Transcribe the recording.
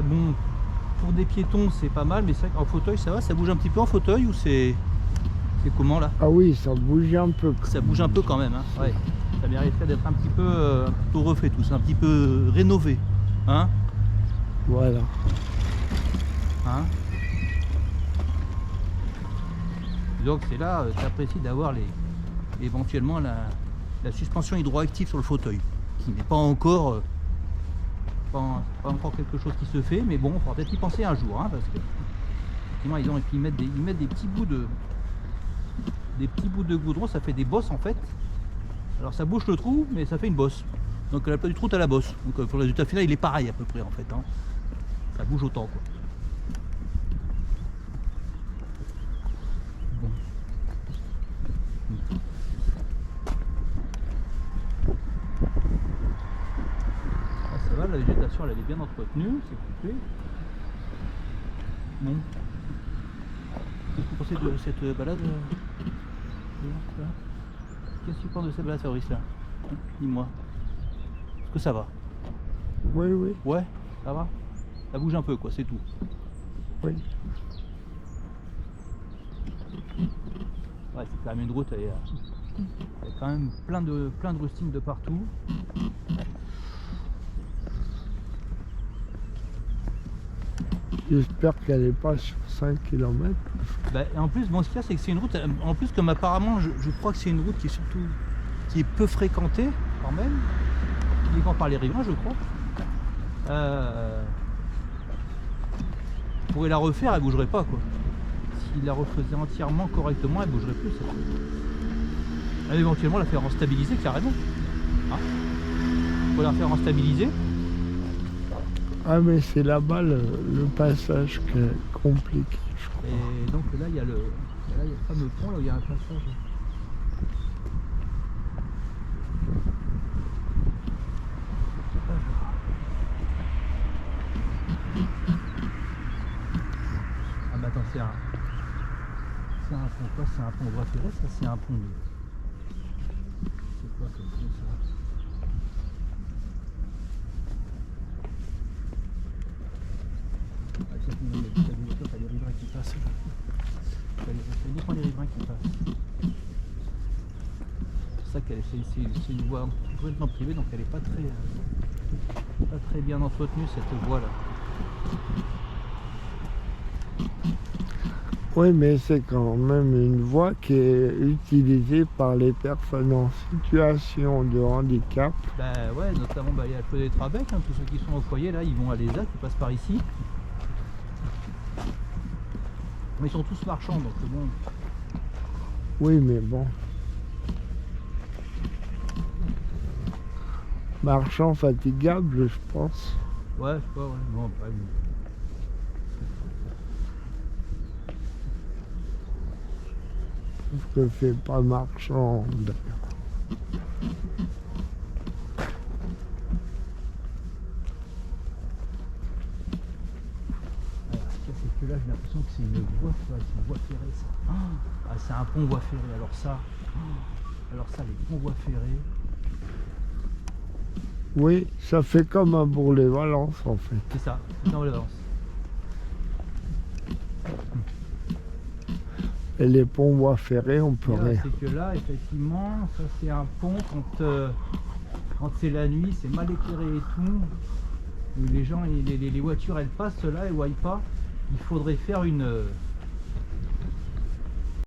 bon, pour des piétons c'est pas mal, mais c'est vrai qu'en fauteuil ça va, ça bouge un petit peu en fauteuil ou c'est comment là? Ah oui, ça bouge un peu. Ça bouge un peu quand même, hein. Ouais. Ça mériterait d'être un petit peu refait tout, c'est un petit peu rénové, hein? Voilà. Hein? Donc c'est là, tu apprécies d'avoir éventuellement la suspension hydroactive sur le fauteuil, qui n'est pas encore, pas encore quelque chose qui se fait, mais bon, il faudra peut-être y penser un jour, hein, parce que effectivement, ils mettent des petits bouts de goudron, ça fait des bosses en fait. Alors ça bouche le trou, mais ça fait une bosse. Donc à la place du trou, tu as la bosse. Donc le résultat final, il est pareil à peu près en fait, hein. Ça bouge autant quoi. Bon. Ah, ça va, la végétation elle est bien entretenue, c'est coupé. Bon. Qu'est-ce que vous pensez de cette balade? Qu'est-ce que tu penses de cette balade, Fabrice là? Dis-moi. Est-ce que ça va? Oui, oui, Ouais, ça va? Ça bouge un peu quoi, c'est tout. oui. Ouais, c'est quand même une route, il y a quand même plein de rustines de partout. J'espère qu'elle n'est pas sur 5 km. Bah, et en plus, bon, ce qu'il y a, c'est que c'est une route, en plus comme apparemment, je crois que c'est une route qui est peu fréquentée quand même, uniquement par les riverains, je crois. On pourrait la refaire, elle bougerait pas quoi. S'il la refaisait entièrement correctement, elle bougerait plus. Elle, éventuellement la faire en stabiliser carrément. Hein, faut la faire en stabiliser. Ah, mais c'est là-bas le passage qui est compliqué, je crois. Et donc là il y a le fameux pont, là où il y a un passage. Ah bah attends, c'est un pont quoi? C'est un pont voie ferrée, ça c'est un pont. C'est quoi comme pont ça? Ah, ça, t'as des riverains qui passent. Ça dépend des riverains qui passent. C'est ça qu'elle c'est une voie complètement privée, donc elle n'est pas très bien entretenue cette voie là. Oui, mais c'est quand même une voie qui est utilisée par les personnes en situation de handicap. Bah ouais, notamment bah, il y a le foyer des Trabec, hein, tous ceux qui sont au foyer là, ils vont à l'ESA, qui passent par ici. Mais ils sont tous marchands, donc bon. Oui, mais bon. Marchand fatigable, je pense. Ouais, je sais pas, ouais. Bon, après, bon. Sauf que c'est pas marchand, d'ailleurs. Alors, ce qu'il y a, c'est que là, j'ai l'impression que c'est une voie ferrée, ça. Ah, c'est un pont voie ferrée, alors ça, les ponts voies ferrées. Oui, ça fait comme un Bourg-les-Valence, en fait. C'est ça, c'est dans les Valence. Et les ponts voies ferrées, on peut rien. C'est que là, effectivement, ça c'est un pont quand c'est la nuit, c'est mal éclairé et tout. Les gens, les voitures, elles passent là, elles ne voient pas. Il faudrait faire une